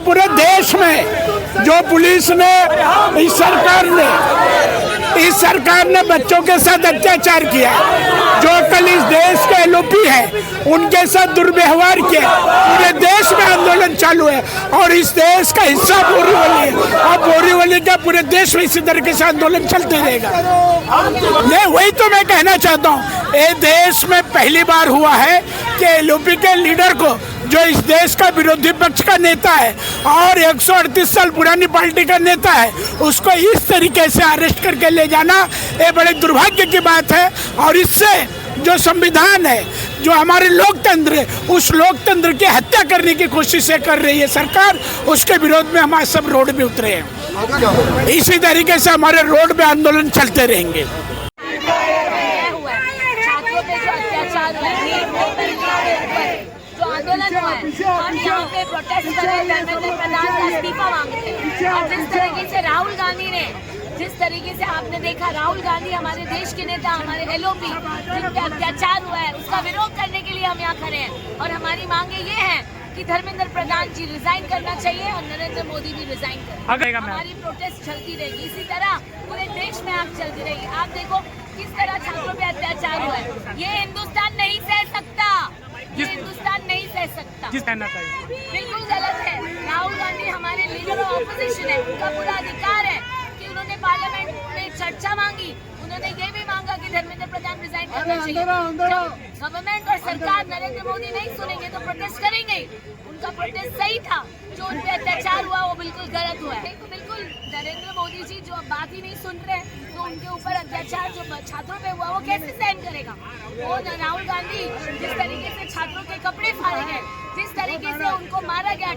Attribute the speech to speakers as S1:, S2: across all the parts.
S1: पूरे देश में जो पुलिस ने, इस सरकार ने बच्चों के साथ अत्याचार किया, जो कल इस देश के एलओपी है उनके साथ दुर्व्यवहार किया, पूरे देश में आंदोलन चालू है और इस देश का हिस्सा बोरीवली है और बोरीवली का पूरे देश में इसी तरीके से आंदोलन चलते रहेगा। ये वही तो मैं कहना चाहता हूँ, ये देश में पहली बार हुआ है कि एलओपी के लीडर को, जो इस देश का विरोधी पक्ष का नेता है और 138 साल पुरानी पार्टी का नेता है, उसको इस तरीके से अरेस्ट करके ले जाना ये बड़े दुर्भाग्य की बात है। और इससे जो संविधान है, जो हमारे लोकतंत्र है, उस लोकतंत्र की हत्या करने की कोशिशें कर रही है सरकार, उसके विरोध में हमारे सब रोड पे उतरे हैं। इसी तरीके से हमारे रोड पे आंदोलन चलते रहेंगे।
S2: आंदोलन हुआ है, हम यहाँ पे प्रोटेस्ट कर रहे हैं, धर्मेंद्र प्रधान का इस्तीफा मांगते हैं। और जिस तरीके से राहुल गांधी ने, जिस तरीके से आपने देखा, राहुल गांधी हमारे देश के नेता, हमारे एलओपी जिन पे अत्याचार हुआ है, उसका विरोध करने के लिए हम यहाँ खड़े हैं। और हमारी मांगे ये हैं कि धर्मेंद्र प्रधान जी रिजाइन करना चाहिए और नरेंद्र मोदी भी रिजाइन करें। हमारी प्रोटेस्ट चलती रहेगी, इसी तरह पूरे देश में आग चलती रहेगी। आप देखो किस तरह छात्रों पे अत्याचार हुआ है, ये हिंदुस्तान नहीं सह सकता, ये हिंदुस्तान नहीं सह सकता। बिल्कुल गलत है। राहुल गांधी हमारे लीडर ऑफ ऑपोजिशन है, उनका पूरा अधिकार है कि उन्होंने पार्लियामेंट में चर्चा मांगी, उन्होंने ये भी मांगा कि धर्मेंद्र प्रधान रिजाइन करना चाहिए। गवर्नमेंट और सरकार नरेंद्र मोदी नहीं सुनेंगे तो प्रोटेस्ट करेंगे। उनका प्रोटेस्ट सही था, जो उन पे अत्याचार हुआ वो बिल्कुल गलत हुआ है। तो बिल्कुल नरेंद्र मोदी जी जो बात ही नहीं सुन रहे, तो उनके ऊपर अत्याचार जो छात्रों पे हुआ वो कैसे सहन करेगा। वो राहुल गांधी जिस तरीके से छात्रों के कपड़े फाड़े गए, जिस तरीके से उनको मारा गया,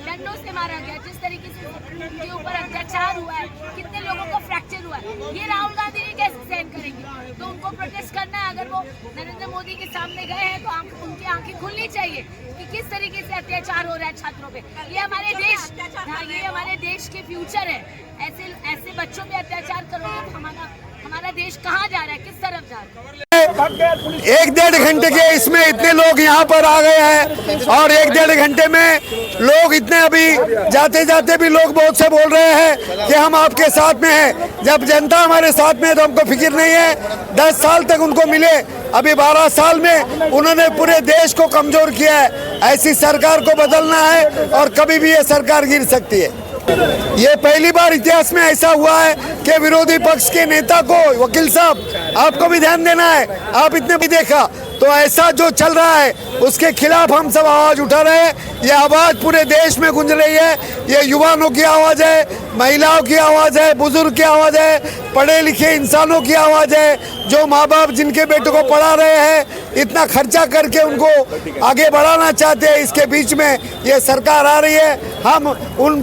S2: डंडों से मारा गया, जिस तरीके से उनके ऊपर अत्याचार हुआ है, कितने लोगों को फ्रैक्चर हुआ है, ये राहुल गांधी ने कैसे सहन करेंगे। तो उनको प्रोटेस्ट करना है। अगर वो नरेंद्र मोदी के सामने गए हैं तो उनकी आंखें खुलनी चाहिए कि किस तरीके से अत्याचार हो रहा है छात्रों पे। ये हमारे देश के फ्यूचर है। ऐसे बच्चों पे अत्याचार करोगे तो हमारा देश कहाँ जा रहा है, किस तरफ जा रहा है।
S3: 1-1.5 घंटे के इसमें इतने लोग यहाँ पर आ गए हैं और 1-1.5 घंटे में लोग इतने, अभी जाते जाते भी लोग बहुत से बोल रहे हैं कि हम आपके साथ में हैं। जब जनता हमारे साथ में है तो हमको फिक्र नहीं है। 10 साल तक उनको मिले, अभी 12 साल में उन्होंने पूरे देश को कमजोर किया है। ऐसी सरकार को बदलना है और कभी भी ये सरकार गिर सकती है। ये पहली बार इतिहास में ऐसा हुआ है कि विरोधी पक्ष के नेता को, वकील साहब आपको भी ध्यान देना है, आप इतने भी देखा तो ऐसा जो चल रहा है उसके खिलाफ हम सब आवाज उठा रहे हैं। ये आवाज पूरे देश में गूंज रही है। ये युवाओं की आवाज है, महिलाओं की आवाज है, बुजुर्ग की आवाज है, पढ़े लिखे इंसानों की आवाज है, जो माँ बाप जिनके बेटों को पढ़ा रहे हैं, इतना खर्चा करके उनको आगे बढ़ाना चाहते हैं। इसके बीच में ये सरकार आ रही है। हम उन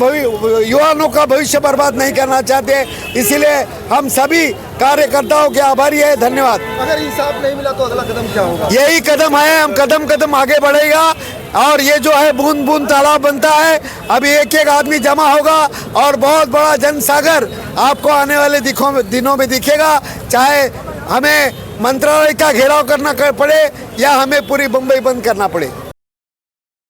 S3: युवाओं का भविष्य बर्बाद नहीं करना चाहते, इसीलिए हम सभी कार्यकर्ताओं के आभारी है। धन्यवाद।
S4: अगर इंसाफ नहीं मिला तो अगला कदम क्या होगा?
S3: यही कदम है, हम कदम कदम आगे बढ़ेगा और ये जो है बूंद बूंद तालाब बनता है। अभी एक आदमी जमा होगा और बहुत बड़ा जनसागर आपको आने वाले दिनों में दिखेगा। चाहे हमें मंत्रालय का घेराव करना पड़े या हमें पूरी मुंबई बंद करना पड़े।